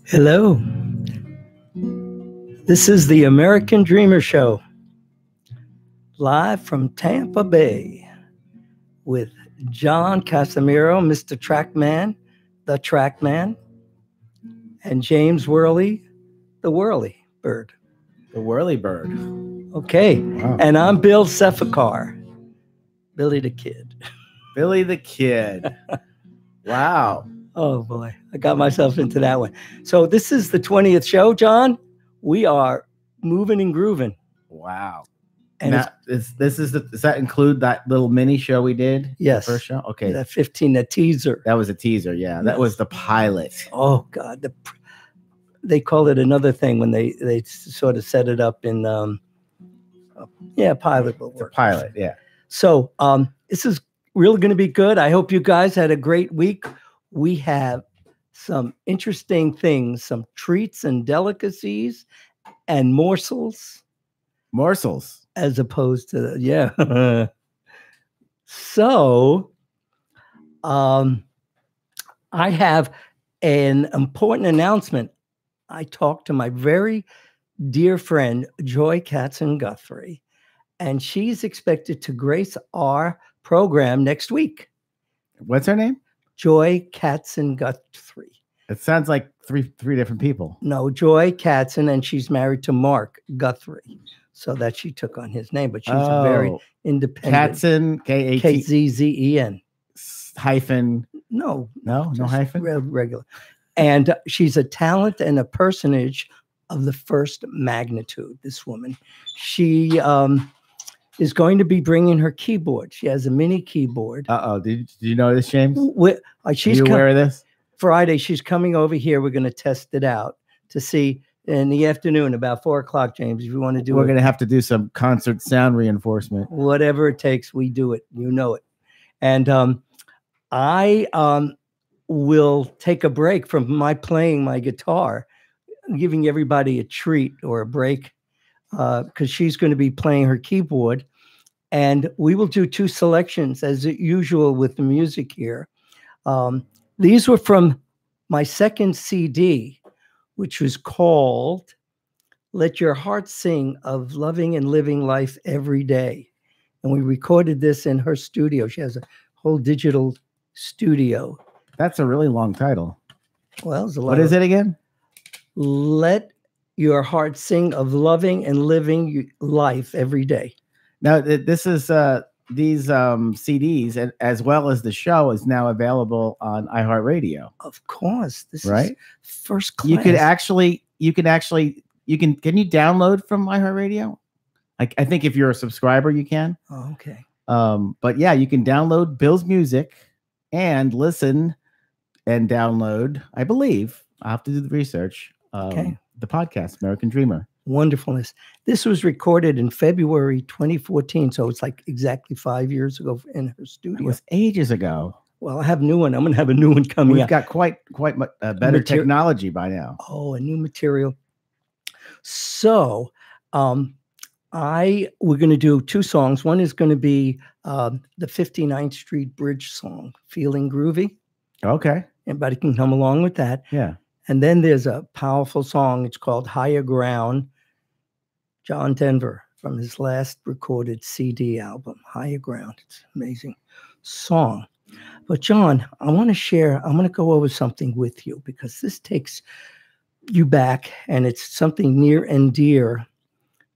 Hello. This is the American Dreamer Show, live from Tampa Bay with John Casimiro, Mr. Trackman, the Trackman, and James Worley, the Whirly Bird. The Whirly Bird. Okay. Wow. And I'm Bill Cephakar, Billy the Kid. Billy the Kid. Wow. Oh, boy. I got myself into that one. So this is the 20th show, John. We are moving and grooving. Wow. And now, does that include that little mini show we did? Yes. The first show? Okay. That 15, the teaser. That was a teaser, yeah. That was the pilot. Oh, God. They call it another thing when they sort of set it up in, pilot. It's a pilot, yeah. So this is really going to be good. I hope you guys had a great week. We have some interesting things, some treats and delicacies and morsels. Morsels. As opposed to, yeah. So I have an important announcement. I talked to my very dear friend, Joy Katzen-Guthrie, and she's expected to grace our program next week. What's her name? Joy Katzen-Guthrie. It sounds like three different people. No, Joy Katzen, and she's married to Mark Guthrie, so that she took on his name, but she's a very independent. Katzen, K-Z-Z-E-N. Hyphen. No hyphen. Regular. And she's a talent and a personage of the first magnitude. This woman, she is going to be bringing her keyboard. She has a mini keyboard. Did you know this, James? She's Are you aware of this? Friday, she's coming over here. We're going to test it out to see in the afternoon, about 4:00, James, if you want to do We're going to have to do some concert sound reinforcement. Whatever it takes, we do it. You know it. And I will take a break from my playing my guitar, giving everybody a treat or a break, because she's going to be playing her keyboard. And we will do two selections as usual with the music here. These were from my second CD, which was called Let Your Heart Sing of Loving and Living Life Every Day. And we recorded this in her studio. She has a whole digital studio. That's a really long title. Well, it's a lot. What is it again? Let Your Heart Sing of Loving and Living Life Every Day. Now, this is these CDs, and as well as the show, is now available on iHeartRadio. Of course, this is first class. You can you download from iHeartRadio? I think if you're a subscriber, you can. Oh, okay. But yeah, you can download Bill's music and listen and download, I believe, I'll have to do the research, the podcast, American Dreamer. Wonderfulness. This was recorded in February 2014, so it's like exactly 5 years ago in her studio. It was ages ago. Well, I have a new one. I'm going to have a new one coming We've out. got quite better technology by now. Oh, a new material. So we're going to do two songs. One is going to be the 59th Street Bridge song, Feeling Groovy. Okay. Everybody can come along with that. Yeah. And then there's a powerful song. It's called Higher Ground. John Denver from his last recorded CD album, Higher Ground. It's an amazing song. But John, I'm going to go over something with you because this takes you back and it's something near and dear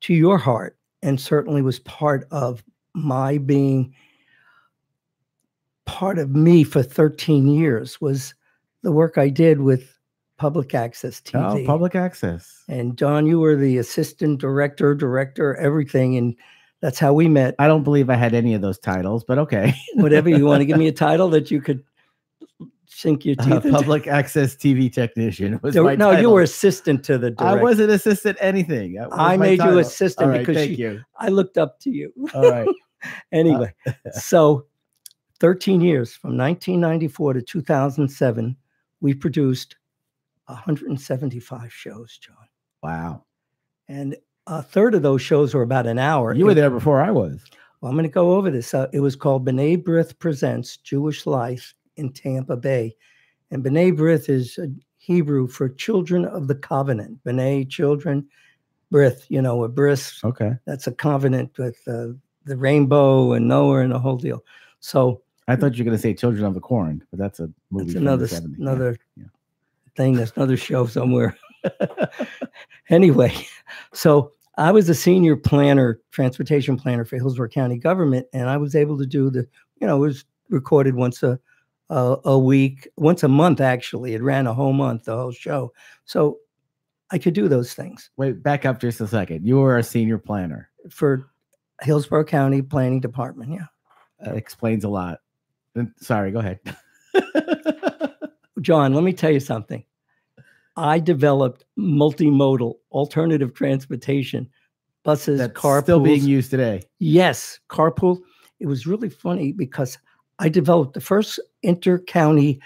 to your heart and certainly was part of my being part of me for 13 years was the work I did with Public Access TV. Oh, Public Access. And Don, you were the assistant director, everything. And that's how we met. I don't believe I had any of those titles, but okay. Whatever you want to give me a title that you could sink your teeth into. Public Access TV technician was my title. You were assistant to the director. I wasn't assistant anything. I made you assistant because thank you. I looked up to you. All right. Anyway, so 13 years from 1994 to 2007, we produced 175 shows, John. Wow. And a third of those shows were about an hour. You were there before I was. Well, I'm going to go over this. It was called B'nai B'rith Presents Jewish Life in Tampa Bay. And B'nai B'rith is Hebrew for children of the covenant. B'nai, children, B'rith, a bris. Okay. That's a covenant with the rainbow and Noah and the whole deal. So I thought you were going to say Children of the Corn, but that's a movie. That's another thing. That's another show somewhere. Anyway, so I was a senior planner, transportation planner for Hillsborough County government, and I was able to do it was recorded once a week, once a month, actually. It ran a whole month, the whole show. So I could do those things. Wait, back up just a second. You were a senior planner for Hillsborough County Planning Department. Yeah. That explains a lot. Sorry, go ahead. John, let me tell you something. I developed multimodal alternative transportation, buses, carpools. Still being used today. Yes, carpool. It was really funny because I developed the first inter-county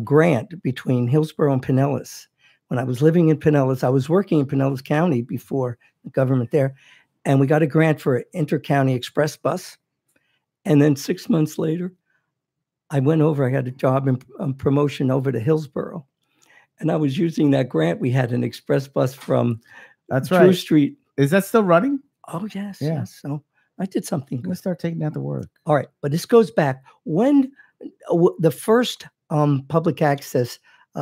grant between Hillsborough and Pinellas. When I was living in Pinellas, I was working in Pinellas County before the government there, and we got a grant for an inter-county express bus. And then 6 months later, I went over, I got a job in promotion over to Hillsborough. And I was using that grant. We had an express bus from Drew Street. Is that still running? Oh, yes. Yeah. Yes. So I did something. Let's start taking that to work. All right. But this goes back when the first public access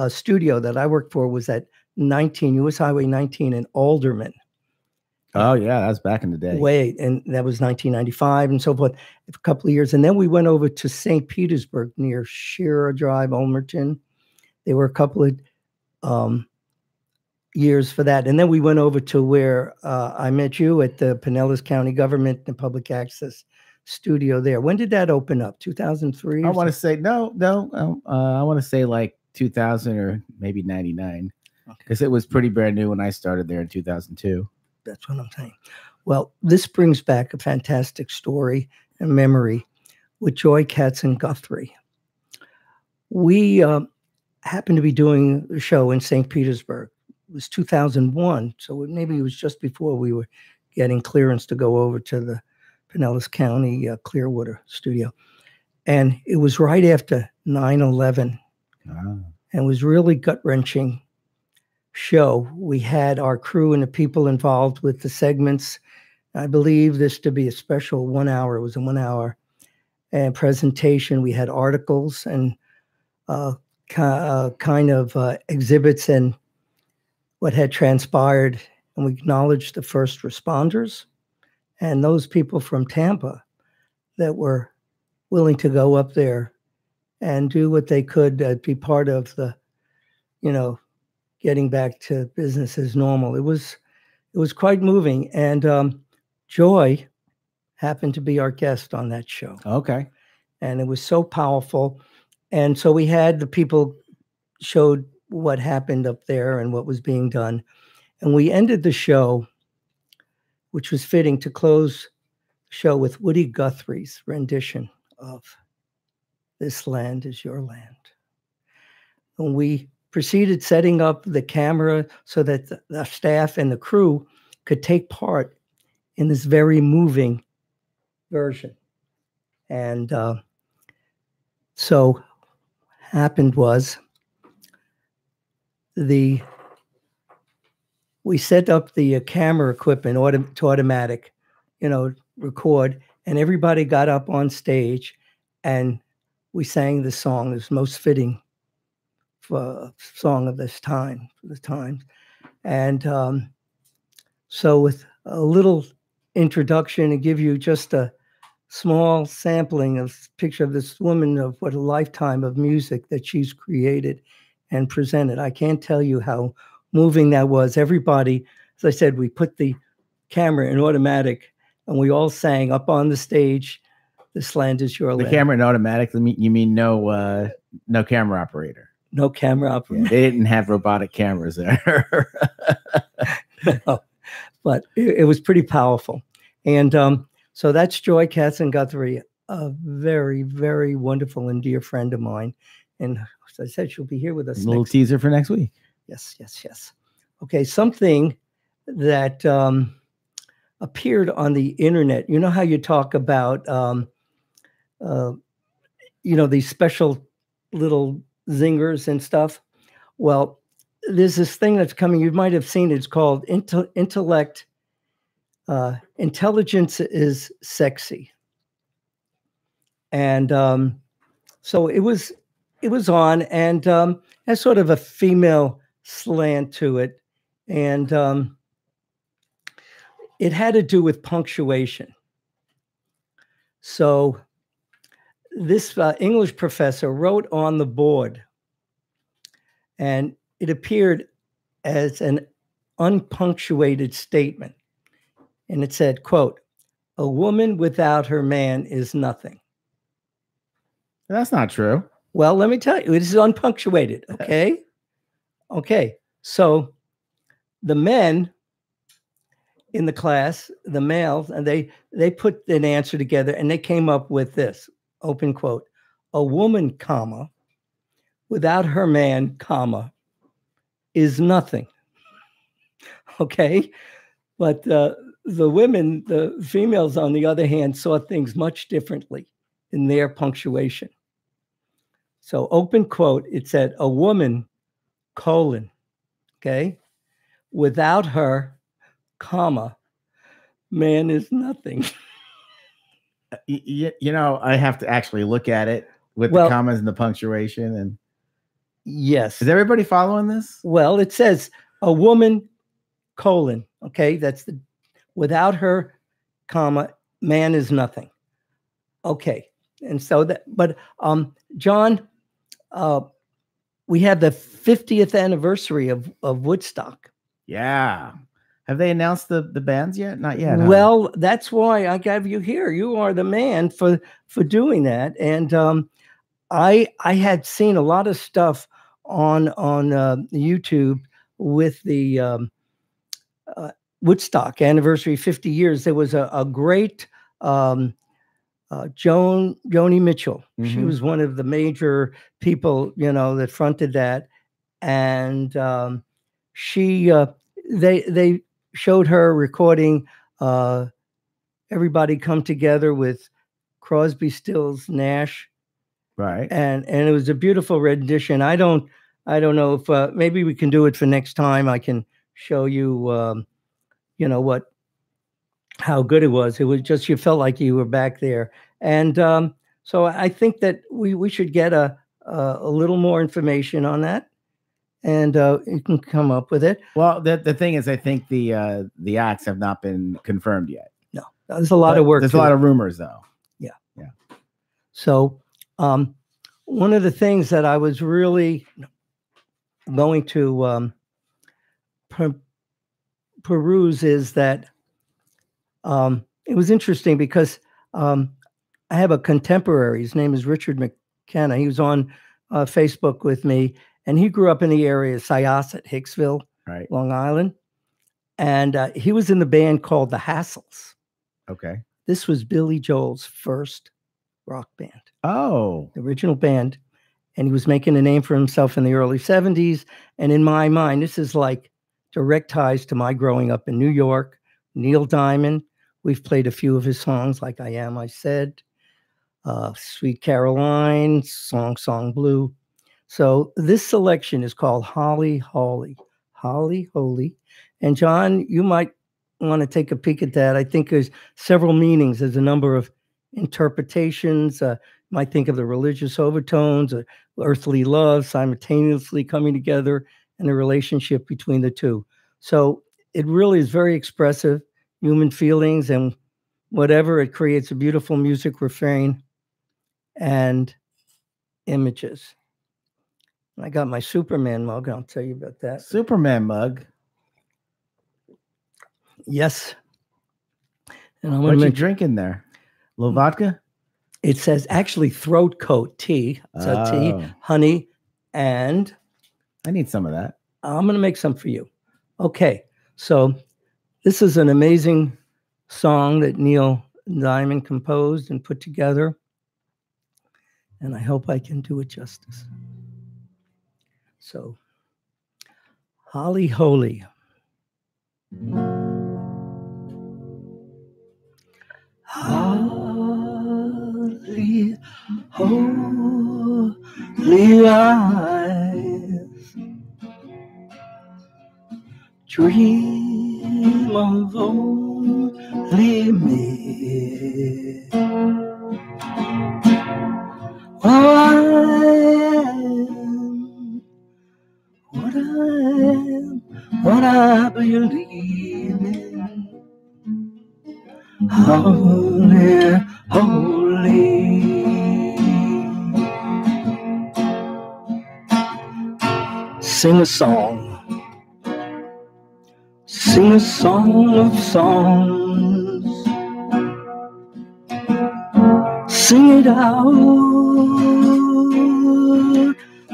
studio that I worked for was at US Highway 19 in Alderman. Oh, yeah. That's back in the day. And that was 1995 and so forth, a couple of years. And then we went over to St. Petersburg near Shearer Drive, Ulmerton. There were a couple of years for that. And then we went over to where I met you at the Pinellas County Government and Public Access Studio there. When did that open up? 2003? I want to say, no. I want to say like 2000 or maybe 99. Because it was pretty brand new when I started there in 2002. That's what I'm saying. Well, this brings back a fantastic story and memory with Joy Katzenguthrie. We happened to be doing a show in St. Petersburg. It was 2001, so maybe it was just before we were getting clearance to go over to the Pinellas County Clearwater studio. And it was right after 9/11. And it was really gut-wrenching show. We had our crew and the people involved with the segments. I believe this to be a special 1 hour. It was a 1 hour presentation. We had articles and kind of exhibits and what had transpired. And we acknowledged the first responders and those people from Tampa that were willing to go up there and do what they could, be part of the, getting back to business as normal. It was quite moving. And Joy happened to be our guest on that show. Okay. And it was so powerful. And so we had the people showed what happened up there and what was being done. And we ended the show, which was fitting to close the show, with Woody Guthrie's rendition of This Land Is Your Land. And we proceeded setting up the camera so that the staff and the crew could take part in this very moving version. And so happened was we set up the camera equipment to automatic, record, and everybody got up on stage and we sang the song, this most fitting song of this time, for the times. And so with a little introduction and give you just a small sampling of picture of this woman, of what a lifetime of music that she's created and presented. I can't tell you how moving that was. Everybody, as I said, we put the camera in automatic and we all sang up on the stage, This Land Is Your Land. The camera in automatic, you mean no camera operator? No camera operator. Yeah, they didn't have robotic cameras there. No, but it was pretty powerful. And so that's Joy Katzenguthrie, a very, very wonderful and dear friend of mine. And as I said, she'll be here with us. A little teaser for next week. Yes. Okay, something that appeared on the internet. You know how you talk about, these special little zingers and stuff. Well, there's this thing that's coming. You might have seen it. It's called intellect. Intelligence is sexy, and so it was on, and has sort of a female slant to it, and it had to do with punctuation. So this English professor wrote on the board, and it appeared as an unpunctuated statement. And it said, quote, "A woman without her man is nothing." That's not true. Well, let me tell you, it is unpunctuated. Okay. Okay. So the men in the class, the males, and they put an answer together and they came up with this, open quote, "A woman, comma, without her man, comma, is nothing." Okay. But the women, the females, on the other hand, saw things much differently in their punctuation. So open quote, it said, "A woman, colon, okay, without her, comma, man is nothing." You know, I have to actually look at it with the commas and the punctuation. And yes. Is everybody following this? Well, it says "a woman, colon," okay, that's the without her, comma, man is nothing. Okay. And so that, but John, we have the 50th anniversary of Woodstock. Yeah. Have they announced the bands yet? Not yet. Well, that's why I got you here. You are the man for doing that. And I had seen a lot of stuff on YouTube with the Woodstock anniversary 50 years. There was a great Joni Mitchell. Mm-hmm. She was one of the major people, you know, that fronted that. And they showed her recording "Everybody Come Together" with Crosby, Stills, Nash. Right. And it was a beautiful rendition. I don't know if maybe we can do it for next time. I can show you you know how good it was. It was just, you felt like you were back there. And so I think that we should get a little more information on that, and you can come up with it. Well, the thing is, I think the acts have not been confirmed yet. No, there's a lot of work. There's a lot of rumors, though. Yeah. Yeah. So one of the things that I was really going to peruse is that it was interesting because I have a contemporary. His name is Richard McKenna. He was on Facebook with me, and he grew up in the area of Syosset, Hicksville, right, Long Island. And he was in the band called the Hassles. Okay. This was Billy Joel's first rock band. Oh. The original band. And he was making a name for himself in the early 70s. And in my mind, this is like direct ties to my growing up in New York. Neil Diamond. We've played a few of his songs, like "I Am, I Said," "Sweet Caroline," Song Blue. So this selection is called Holly Holy. Holly Holy. And John, you might want to take a peek at that. I think there's several meanings. There's a number of interpretations. You might think of the religious overtones, earthly love simultaneously coming together, and the relationship between the two. So it really is very expressive, human feelings and whatever. It creates a beautiful music refrain and images. I got my Superman mug. I'll tell you about that. Superman mug. Yes. And what you drinking there? A little vodka? It says actually throat coat tea. So tea, honey, and I need some of that. I'm going to make some for you. Okay. So this is an amazing song that Neil Diamond composed and put together. And I hope I can do it justice. So, Holly Holy. Holly Holy, eyes dream of only me. I am what I believe in. Holy, holy. Sing a song. Sing a song of songs. Sing it out.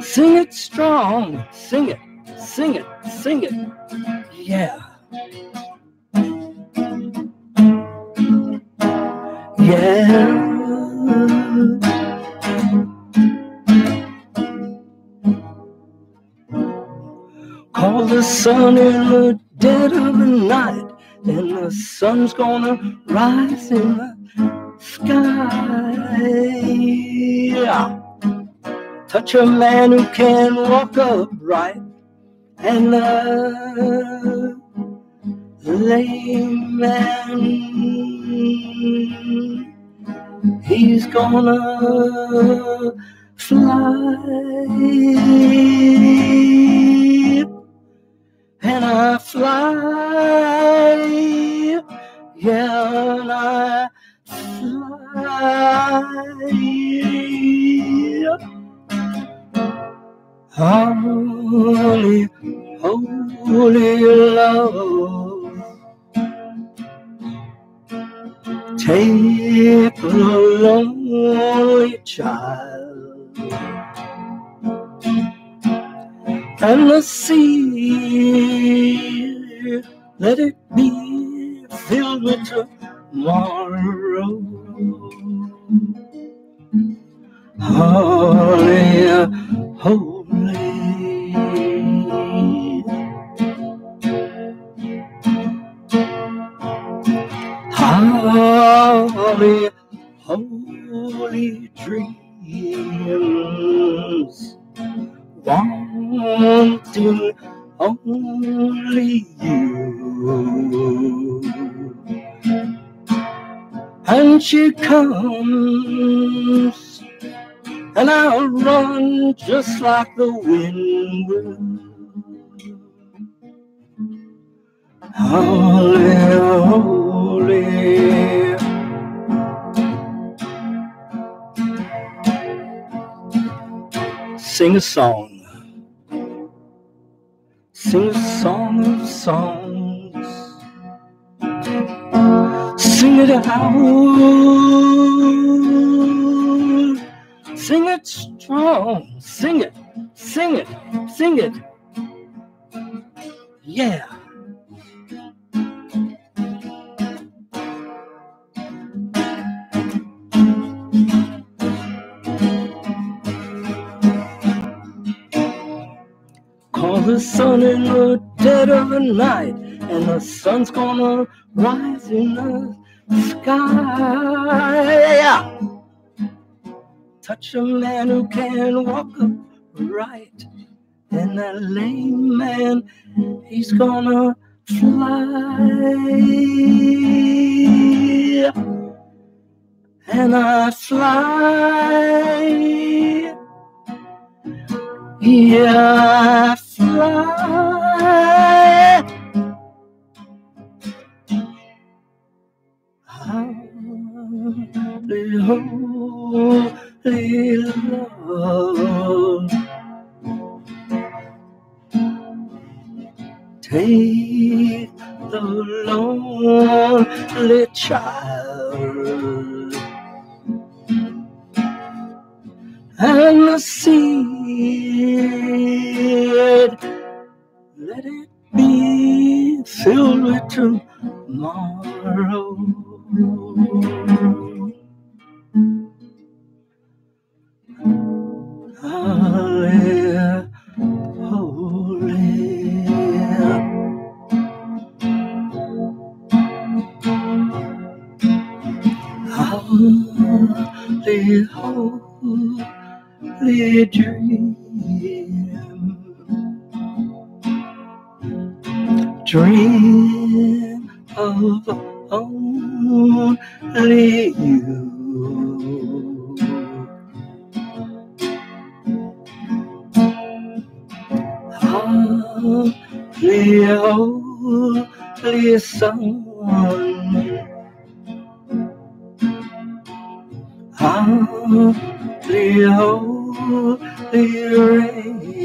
Sing it strong. Sing it. Sing it. Sing it. Yeah. Yeah. Call the sun in the dead of the night, and the sun's gonna rise in the sky. Touch a man who can walk upright, and the lame man, he's gonna fly. And I fly, yeah, and I fly. Holy, holy love, take the lonely child and the sea, let it be filled with tomorrow. Holy, holy. Holy, holy dreams, wanting only you. And she comes, and I'll run just like the wind will. Holy, holy. Sing a song. Sing a song of songs. Sing it out. Sing it strong. Sing it. Sing it. Sing it. Yeah. Call the sun in the dead of the night, and the sun's gonna rise in the sky. Touch a man who can walk upright, and that lame man, he's gonna fly. And I fly, yeah, I fly. Holy, holy love, take the lonely child and the seed, let it be filled with tomorrow. Holy, holy. Holy, holy. dream. Dream of only you. Only sun. Only rain.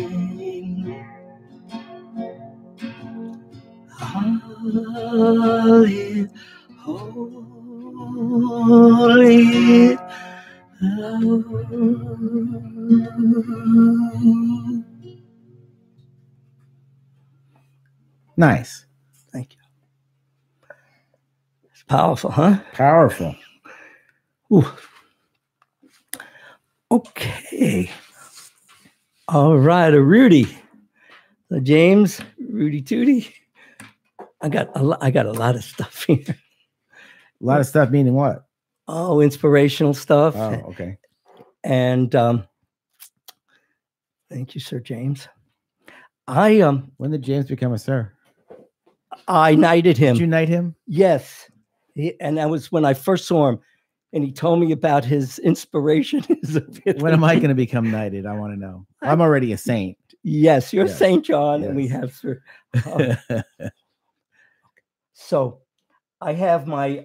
Holy love. Nice. Thank you. It's powerful, huh? Powerful. Ooh. Okay. All right, Rudy. So James, Rudy Tooty. I got a lot of stuff here. A lot of stuff meaning what? Oh, inspirational stuff. Oh, okay. And thank you, Sir James. When did James become a sir? I knighted him. Did you knight him? Yes. And that was when I first saw him. And he told me about his inspiration. When am I going to become knighted? I want to know. I'm already a saint. Yes, you're Saint John, and we have Sir. So I have my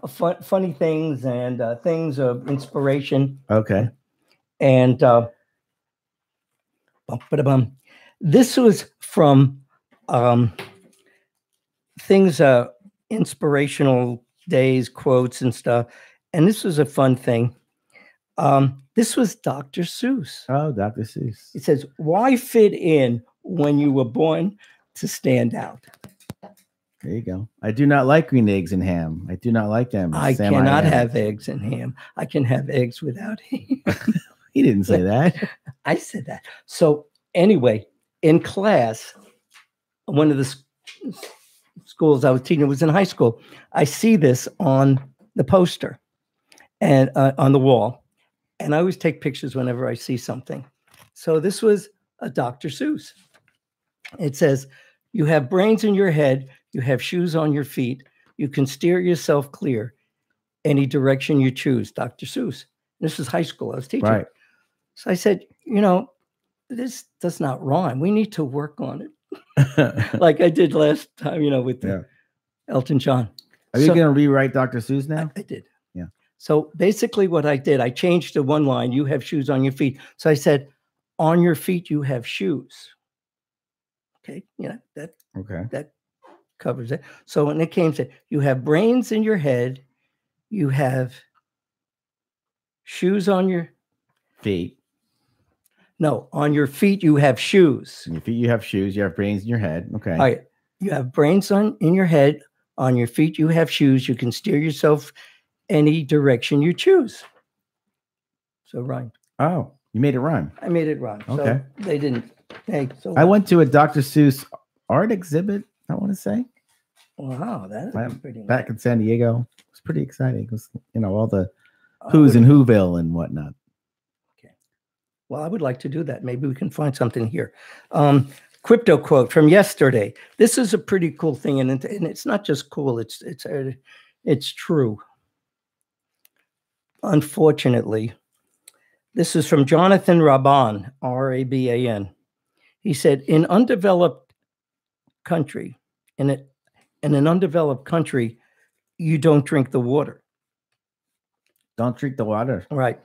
funny things and things of inspiration. Okay. And this was from things, inspirational days, quotes and stuff. And this was a fun thing. This was Dr. Seuss. Oh, Dr. Seuss. It says, why fit in when you were born to stand out? There you go. I do not like green eggs and ham. I do not like them. I cannot have eggs and ham. I can have eggs without ham. He didn't say that. I said that. So anyway, in class, one of the schools I was teaching was in high school. I see this on the poster and on the wall. And I always take pictures whenever I see something. So this was a Dr. Seuss. It says, you have brains in your head. You have shoes on your feet. You can steer yourself clear any direction you choose. Dr. Seuss. This is high school. I was teaching. Right. So I said, this does not rhyme. We need to work on it. Like I did last time, with Elton John. Are you going to rewrite Dr. Seuss now? I did. Yeah. So basically what I did, I changed to one line, you have shoes on your feet. So I said, on your feet, you have shoes. Okay. That covers it. So when it came to, you have brains in your head, you have shoes on your feet. No, on your feet, you have shoes. On your feet, you have shoes. You have brains in your head. Okay. All right. You have brains in your head. On your feet, you have shoes. You can steer yourself any direction you choose. So rhyme. Oh, you made it rhyme. I made it rhyme. Okay. So they didn't. I went to a Dr. Seuss art exhibit, I want to say. Wow, that's pretty nice. Back in San Diego. It was pretty exciting. It was, all the who's in Whoville and whatnot. Well, I would like to do that. Maybe we can find something here. Crypto quote from yesterday. This is a pretty cool thing, and it's not just cool. It's true. Unfortunately, this is from Jonathan Raban, R-A-B-A-N. He said, in an undeveloped country, you don't drink the water. Don't drink the water. Right.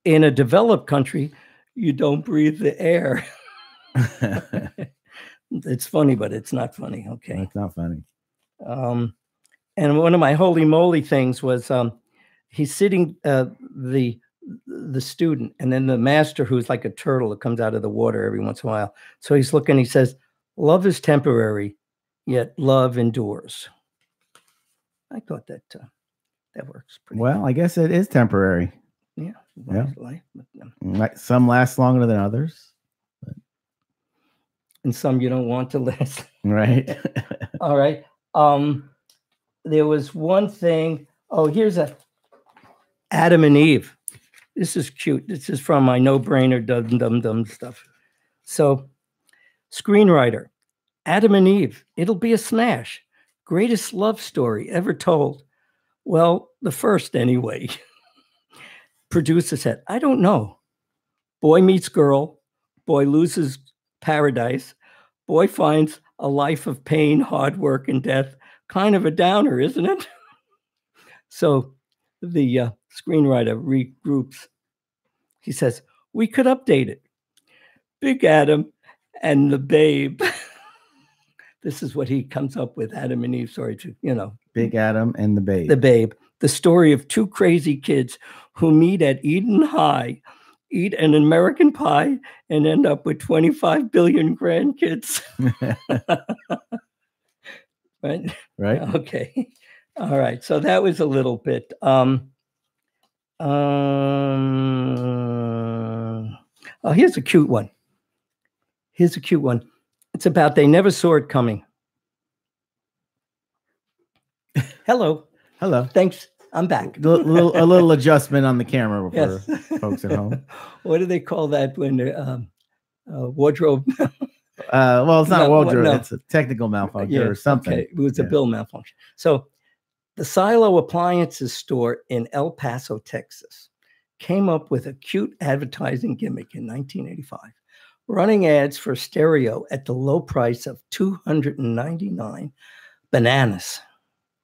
In a developed country, you don't breathe the air. It's funny, but it's not funny. Okay. It's not funny. And one of my holy moly things was he's sitting the student, and then the master, who's like a turtle that comes out of the water every once in a while. So he's looking, he says, love is temporary, yet love endures. I thought that works pretty well. I guess it is temporary. Yeah. Life, some last longer than others. But... And some you don't want to last. Right. All right. There was one thing. Oh, here's Adam and Eve. This is cute. This is from my no-brainer dum stuff. So, screenwriter, Adam and Eve. It'll be a smash. Greatest love story ever told. Well, the first anyway. Producer said, I don't know. Boy meets girl. Boy loses paradise. Boy finds a life of pain, hard work, and death. Kind of a downer, isn't it? So the screenwriter regroups. He says, we could update it. Big Adam and the Babe. This is what he comes up with, Adam and Eve, sorry to, Big Adam and the Babe. The Babe. The story of two crazy kids who meet at Eden High, eat an American pie, and end up with 25 billion grandkids. Right? Right. Okay. All right. So that was a little bit. Oh, here's a cute one. Here's a cute one. It's about they never saw it coming. Hello. Hello. Thanks. I'm back. A little adjustment on the camera for folks at home. What do they call that when wardrobe? Well, it's not a wardrobe. No. It's a technical malfunction or something. Okay. It was a bill malfunction. So the Silo Appliances store in El Paso, Texas, came up with a cute advertising gimmick in 1985, running ads for stereo at the low price of $299 bananas.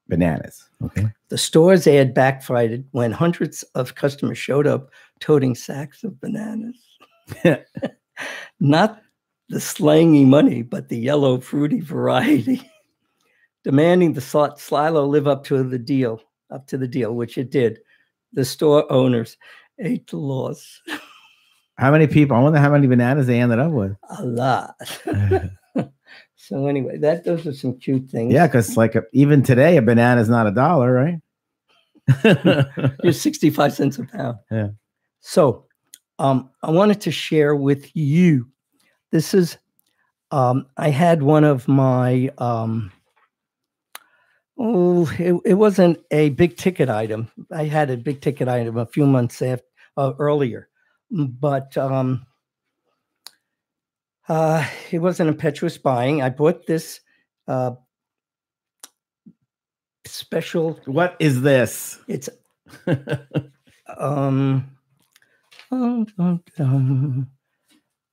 Bananas. Okay. The store's ad backfired when hundreds of customers showed up toting sacks of bananas. Not the slangy money, but the yellow fruity variety. Demanding the Silo live up to the deal, which it did. The store owners ate the loss. How many people? I wonder how many bananas they ended up with. A lot. So anyway, those are some cute things. Yeah, because even today, a banana is not $1, right? You're 65 cents a pound. Yeah. So I wanted to share with you. This is, I had one of my, it wasn't a big ticket item. I had a big ticket item a few months earlier, but it wasn't impetuous buying. I bought this special. What is this? It's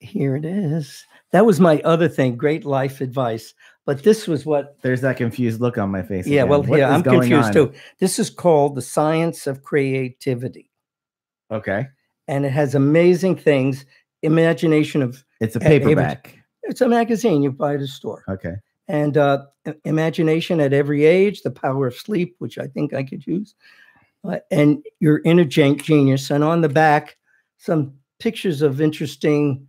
here it is. That was my other thing, great life advice. But this was what... There's that confused look on my face. Yeah, again. well, yeah, I'm confused too. This is called The Science of Creativity. Okay. And it has amazing things. Imagination of... It's a paperback. It's a magazine you buy at a store. Okay. And imagination at every age, the power of sleep, which I think I could use, and your inner genius. And on the back, some pictures of interesting,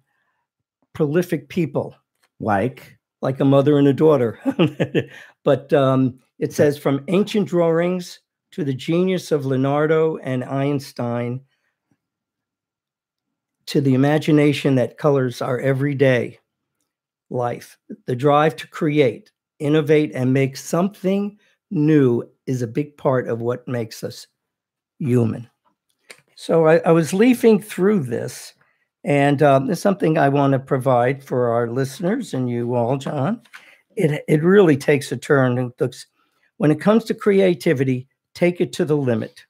prolific people. Like a mother and a daughter. But it says, from ancient drawings to the genius of Leonardo and Einstein, to the imagination that colors our everyday life. The drive to create, innovate, and make something new is a big part of what makes us human. So I was leafing through this, and there's something I want to provide for our listeners and you all, John. It really takes a turn. It looks, when it comes to creativity, take it to the limit.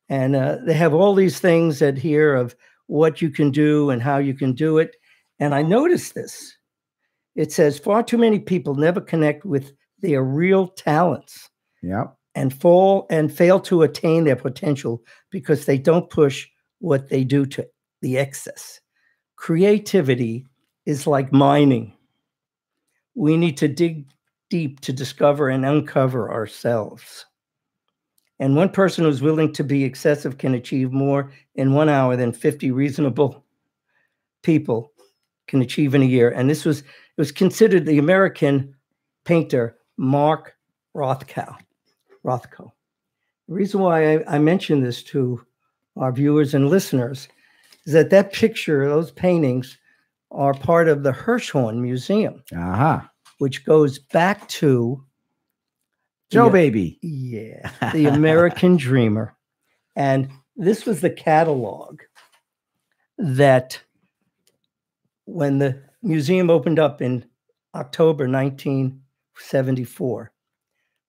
And they have all these things that here of what you can do and how you can do it. And I noticed this. It says far too many people never connect with their real talents. Yeah. And fail to attain their potential because they don't push what they do to the excess. Creativity is like mining. We need to dig deep to discover and uncover ourselves. And one person who's willing to be excessive can achieve more in 1 hour than 50 reasonable people can achieve in a year. And it was considered the American painter Mark Rothko. The reason why I mention this to our viewers and listeners is that picture, those paintings, are part of the Hirshhorn Museum, which goes back to Joe Baby. Yeah, the American Dreamer. And this was the catalog that when the museum opened up in October 1974,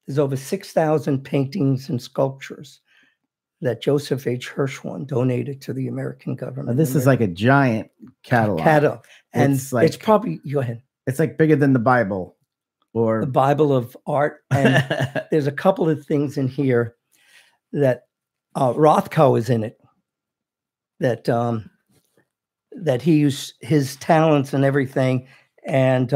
there's over 6,000 paintings and sculptures that Joseph H. Hirshhorn donated to the American government. Now, this is like a giant catalog. And it's probably, go ahead. It's like bigger than the Bible. Or the Bible of art. And there's a couple of things in here that Rothko is in it, that he used his talents and everything. And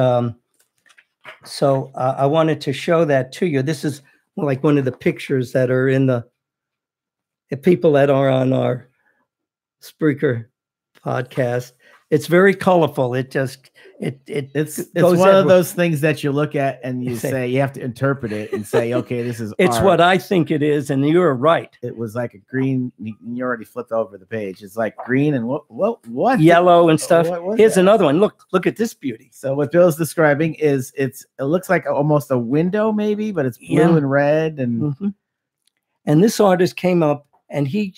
so I wanted to show that to you. This is like one of the pictures that are in the people that are on our Spreaker podcast. It's very colorful. It's one of those things that you look at and you say you have to interpret it and say, okay, this is it's art. What I think it is, and you're right. It was like a green. You already flipped over the page. It's like green and what yellow and stuff. Here's another one. Look at this beauty. So what Bill's describing is it looks like almost a window maybe, but it's blue and red and and this artist came up and he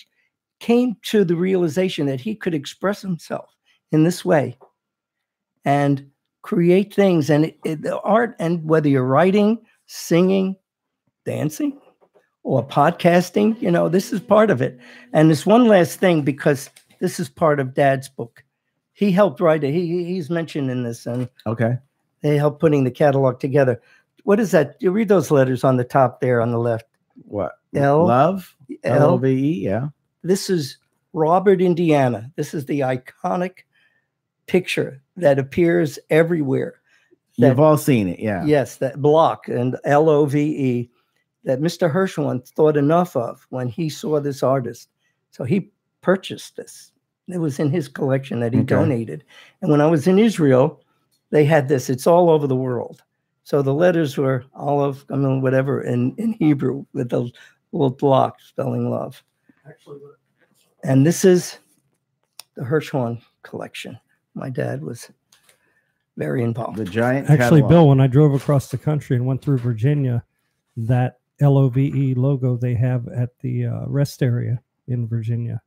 came to the realization that he could express himself in this way and create things. And the art, and whether you're writing, singing, dancing, or podcasting, this is part of it. And this one last thing, because this is part of Dad's book. He helped write it. He's mentioned in this, and they helped putting the catalog together. What is that? You read those letters on the top there on the left. What? Love? L-O-V-E, yeah. This is Robert, Indiana. This is the iconic picture that appears everywhere. You've all seen it, yeah. Yes, that block and L-O-V-E that Mr. Hirshhorn thought enough of when he saw this artist. So he purchased this. It was in his collection that he donated. And when I was in Israel, they had this. It's all over the world. So the letters were olive, whatever, in Hebrew with the little block spelling love. And this is the Hirshhorn collection. My dad was very involved. The giant Actually, catalog. Bill, when I drove across the country and went through Virginia, that LOVE logo they have at the rest area in Virginia.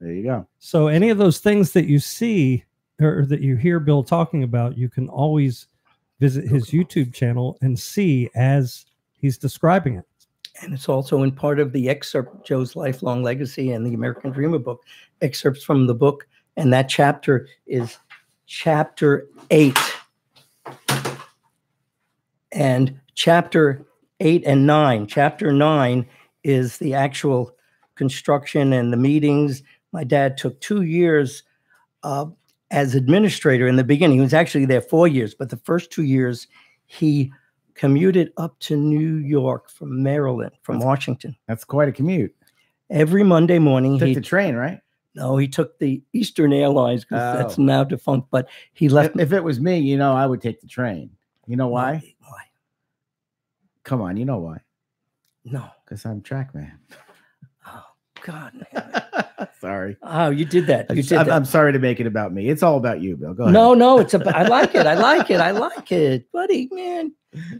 There you go. So any of those things that you see or that you hear Bill talking about, you can always visit his YouTube channel and see as he's describing it. And it's also in part of the excerpt, Joe's Lifelong Legacy and the American Dreamer book, excerpts from the book. And that chapter is chapter 8. And chapter 8 and 9. Chapter 9 is the actual construction and the meetings. My dad took 2 years as administrator in the beginning. He was actually there 4 years, but the first 2 years he commuted up to New York from Maryland, from Washington. That's quite a commute. Every Monday morning. Took the train, right? No, he took the Eastern Airlines because that's now defunct. But he left. If it was me, I would take the train. You know why? Why? Come on, you know why? No. Because I'm track man. Oh, God. Sorry. Oh, you did that. I'm sorry to make it about me. It's all about you, Bill. Go ahead. No, it's about. I like it. I like it, buddy. Man,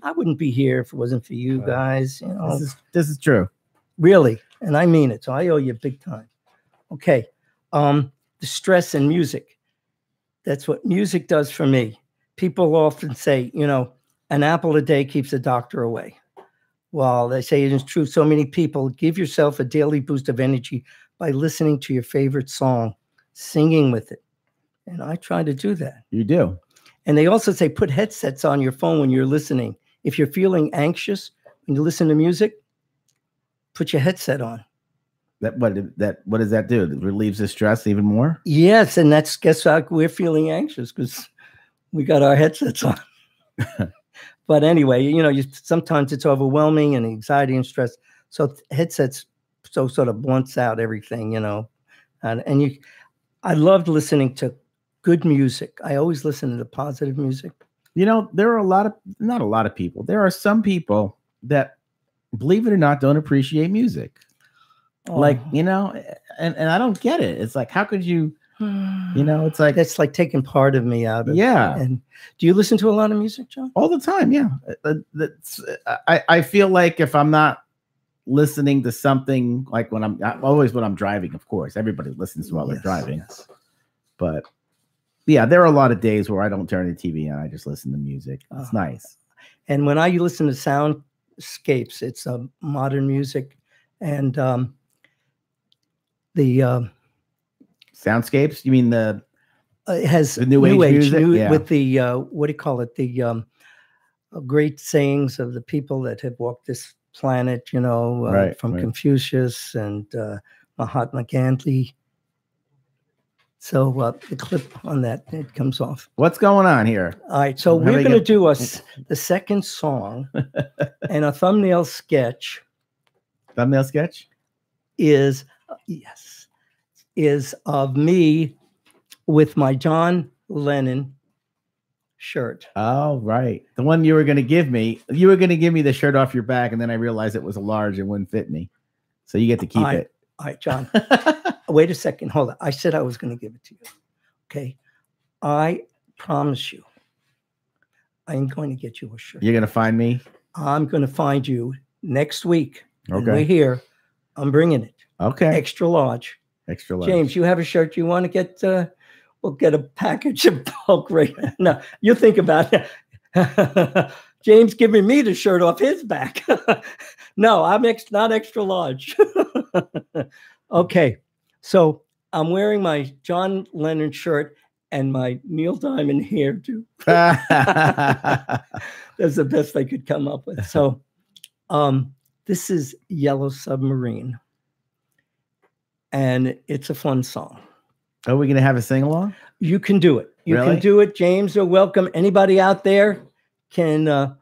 I wouldn't be here if it wasn't for you guys. This is true. Really, and I mean it. So I owe you big time. Okay, the stress in music. That's what music does for me. People often say, an apple a day keeps the doctor away. Well, they say it is true. So many people give yourself a daily boost of energy by listening to your favorite song, singing with it. And I try to do that. You do. And they also say put headsets on your phone when you're listening. If you're feeling anxious when you listen to music, put your headset on. What does that do? It relieves the stress even more? Yes, and guess what? We're feeling anxious because we got our headsets on. But anyway, sometimes it's overwhelming and anxiety and stress. So headsets sort of blunts out everything, I loved listening to good music. I always listen to positive music. There are not a lot of people. There are some people that, believe it or not, don't appreciate music. Oh. And I don't get it. It's like, how could you, it's like, that's like taking part of me out of. Yeah. And do you listen to a lot of music, John? All the time. Yeah. I feel like if I'm not listening to something like when I'm driving, of course. Everybody listens while they're driving. Yes. But yeah, there are a lot of days where I don't turn the TV on. I just listen to music. It's nice. And when I listen to soundscapes, it's modern music, and the soundscapes. You mean it has the new age music? With the what do you call it? The great sayings of the people that have walked this planet. You know, from Confucius and Mahatma Gandhi. So the clip on that, it comes off. What's going on here? All right, so we're going to do the second song, and a thumbnail sketch. Thumbnail sketch is of me with my John Lennon shirt. Oh, right, the one you were going to give me. You were going to give me the shirt off your back, and then I realized it was a large and wouldn't fit me, so you get to keep it. All right, John. Wait a second. Hold on. I said I was going to give it to you. Okay. I promise you, I'm going to get you a shirt. You're going to find me? I'm going to find you next week. Okay. We're here. I'm bringing it. Okay. Extra large. Extra large. James, you have a shirt you want to get? We'll get a package of bulk right now. You think about it. James giving me the shirt off his back. No, I'm not extra large. Okay. So I'm wearing my John Lennon shirt and my Neil Diamond hairdo. That's the best I could come up with. So this is Yellow Submarine. And it's a fun song. Are we going to have a sing-along? You can do it. You Really? can do it. James, you're welcome. Anybody out there can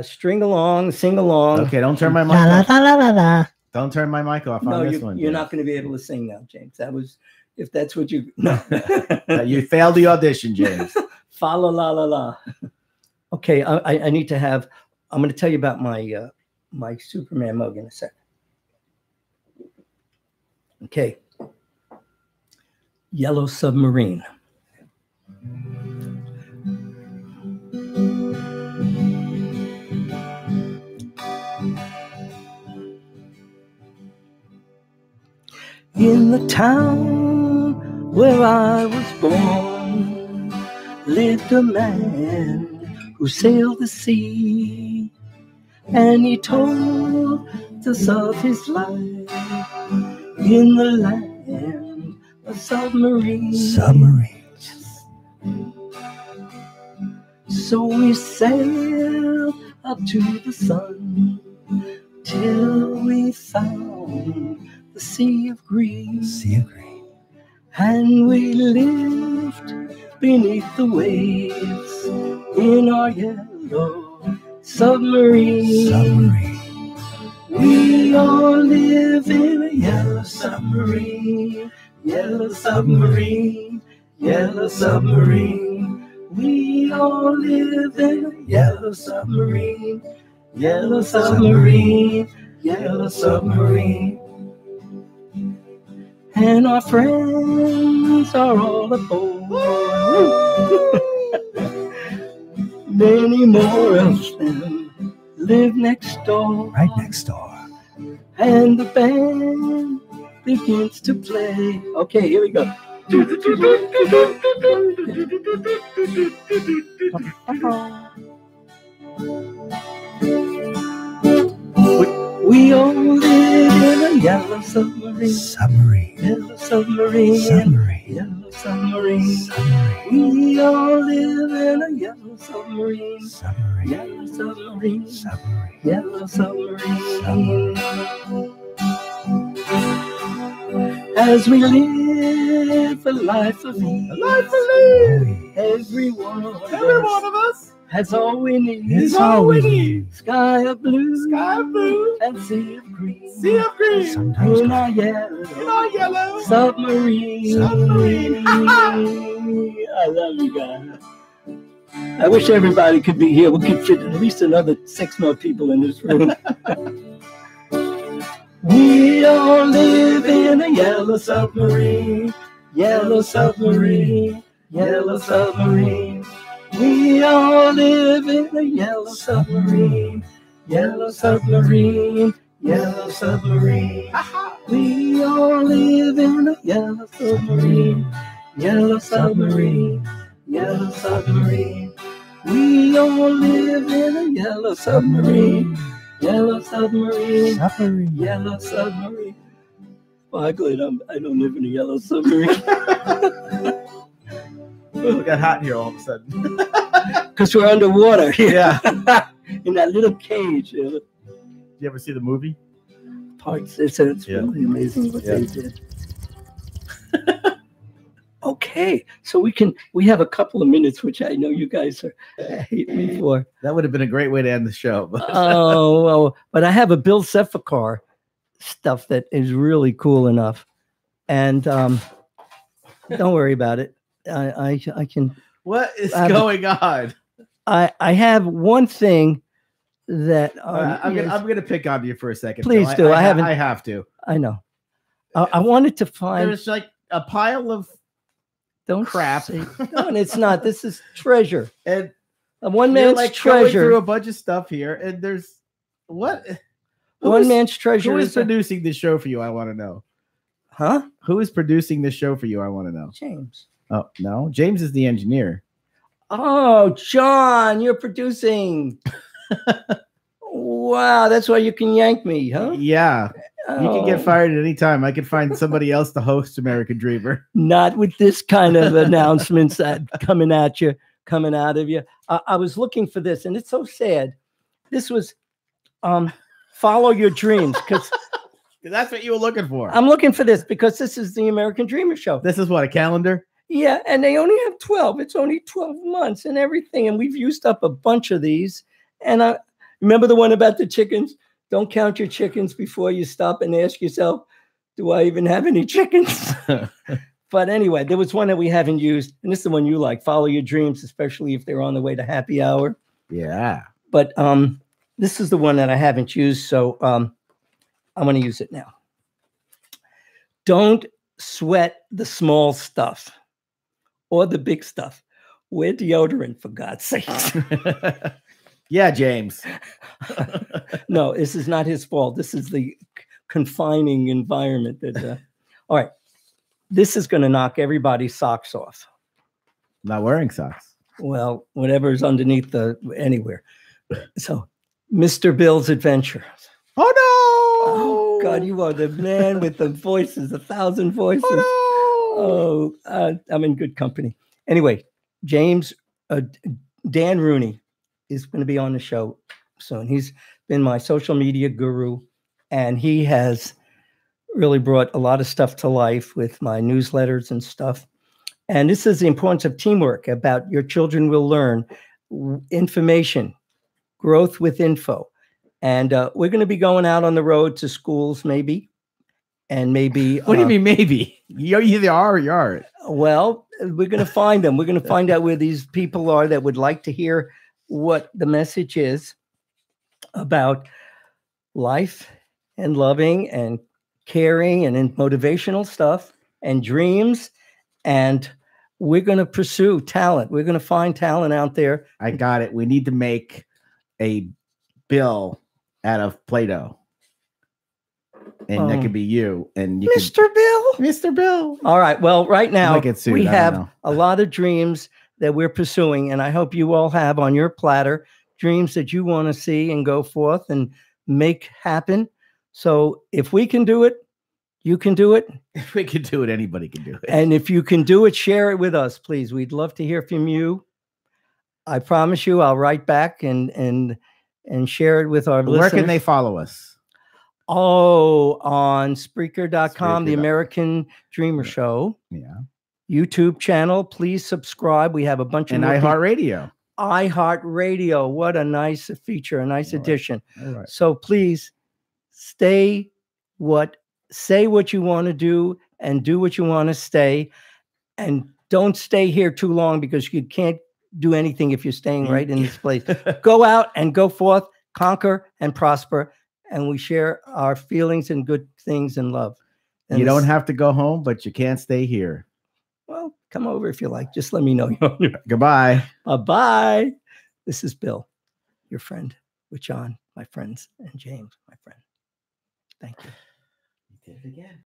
string along, sing along. Okay, don't turn my mic off. Don't turn my mic off on this one. You're not going to be able to sing now, James. That was, if that's what you, no. You failed the audition, James. Fa la la la la. Okay, I need to have, I'm going to tell you about my my Superman mug in a second. Okay. Yellow Submarine. In the town where I was born lived a man who sailed the sea, and he told us of his life in the land of submarines. Submarines. So we sailed up to the sun till we found the sea of green. Sea of green. And we lived beneath the waves in our yellow submarine. Submarine. We all live in a yellow submarine. Yellow submarine. Yellow submarine. We all live in a yellow submarine. Yellow submarine. Yellow submarine. And our friends are all aboard. Many more of them live next door. Right next door. And the band begins to play. Okay, here we go. We all live in a yellow submarine. Submarine. Yellow submarine. Submarine. Yellow submarine. Submarine. We all live in a yellow submarine. Submarine. Yellow submarine. Submarine. Yellow submarine. As we live a life of ease. A life of ease. Every one of us has all we need. It's all we need. Sky of blue. Sky of blue. And sea of green. Sea of green. Sometimes in our yellow submarine. Submarine. I love you guys. I wish everybody could be here. We could fit at least another 6 more people in this room. We all live in a yellow submarine. Yellow submarine. Yellow submarine. We all live in a yellow submarine. Yellow submarine. yellow submarine. We all live in a yellow submarine, yellow submarine, yellow submarine. We all live in a yellow submarine, yellow submarine, yellow submarine. Well, Glenn, I don't live in a yellow submarine. It got hot here all of a sudden. Because we're underwater here. Yeah. In that little cage. Did you ever see the movie? Parts. It's really amazing what they did. Okay, so we have a couple of minutes, which I know you guys hate me for. That would have been a great way to end the show. Oh, well, but I have a Bill Cephakar stuff that is really cool enough, and don't worry about it. I can. What is going on? I have one thing that I'm gonna pick on you for a second. Please do. I have to. I know. I wanted to find. There's like a pile of crap. No, and it's not. This is treasure. And one man's like treasure. Going through a bunch of stuff here, and there's what? One man's treasure. Who is producing this show for you? I want to know. Huh? Who is producing this show for you? I want to know. James. Oh no, James is the engineer. Oh, John, you're producing. Wow, that's why you can yank me, huh? Yeah. You can get fired at any time. I could find somebody else to host American Dreamer. Not with this kind of announcements coming out of you. I was looking for this, and it's so sad. This was follow your dreams, because that's what you were looking for. I'm looking for this because this is the American Dreamer show. This is what, a calendar? Yeah, and they only have 12. It's only 12 months and everything, and we've used up a bunch of these. And I remember the one about the chickens. Don't count your chickens before you stop and ask yourself, do I even have any chickens? But anyway, there was one that we haven't used, and this is the one you like, follow your dreams, especially if they're on the way to happy hour. Yeah. But this is the one that I haven't used, so I'm going to use it now. Don't sweat the small stuff or the big stuff. Wear deodorant, for God's sake. Yeah, James. No, this is not his fault. This is the confining environment that. All right, this is going to knock everybody's socks off. Not wearing socks. Well, whatever's underneath anywhere. So, Mr. Bill's Adventure. Oh no! Oh God, you are the man with the voices, 1,000 voices. Oh no! Oh, I'm in good company. Anyway, James, Dan Rooney is going to be on the show soon. He's been my social media guru, and he has really brought a lot of stuff to life with my newsletters and stuff. And this is the importance of teamwork. About your children will learn information, growth with info. And we're going to be going out on the road to schools, maybe. And maybe. What do you mean, maybe? You either are or you aren't. Well, we're going to find them. We're going to find out where these people are that would like to hear what the message is about life and loving and caring and motivational stuff and dreams. And we're going to pursue talent. We're going to find talent out there. I got it. We need to make a Bill out of Play-Doh. And that could be you. And you Mr. Bill. Mr. Bill. All right. Well, right now we have a lot of dreams that we're pursuing. And I hope you all have on your platter dreams that you want to see and go forth and make happen. So if we can do it, you can do it. If we can do it, anybody can do it. And if you can do it, share it with us, please. We'd love to hear from you. I promise you, I'll write back and share it with our listeners. Where can they follow us? Oh, on Spreaker.com, the American Dreamer Show. Yeah. YouTube channel. Please subscribe. We have a bunch of iHeartRadio. iHeartRadio. What a nice feature, a nice addition. All right. So please say what you want to do and do what you want to stay. And don't stay here too long, because you can't do anything if you're staying right in this place. Go out and go forth, conquer and prosper. And we share our feelings and good things and love. And you don't have to go home, but you can't stay here. Well, come over if you like. Just let me know. Goodbye. Bye-bye. This is Bill, your friend, with John, my friends, and James, my friend. Thank you. You did it again.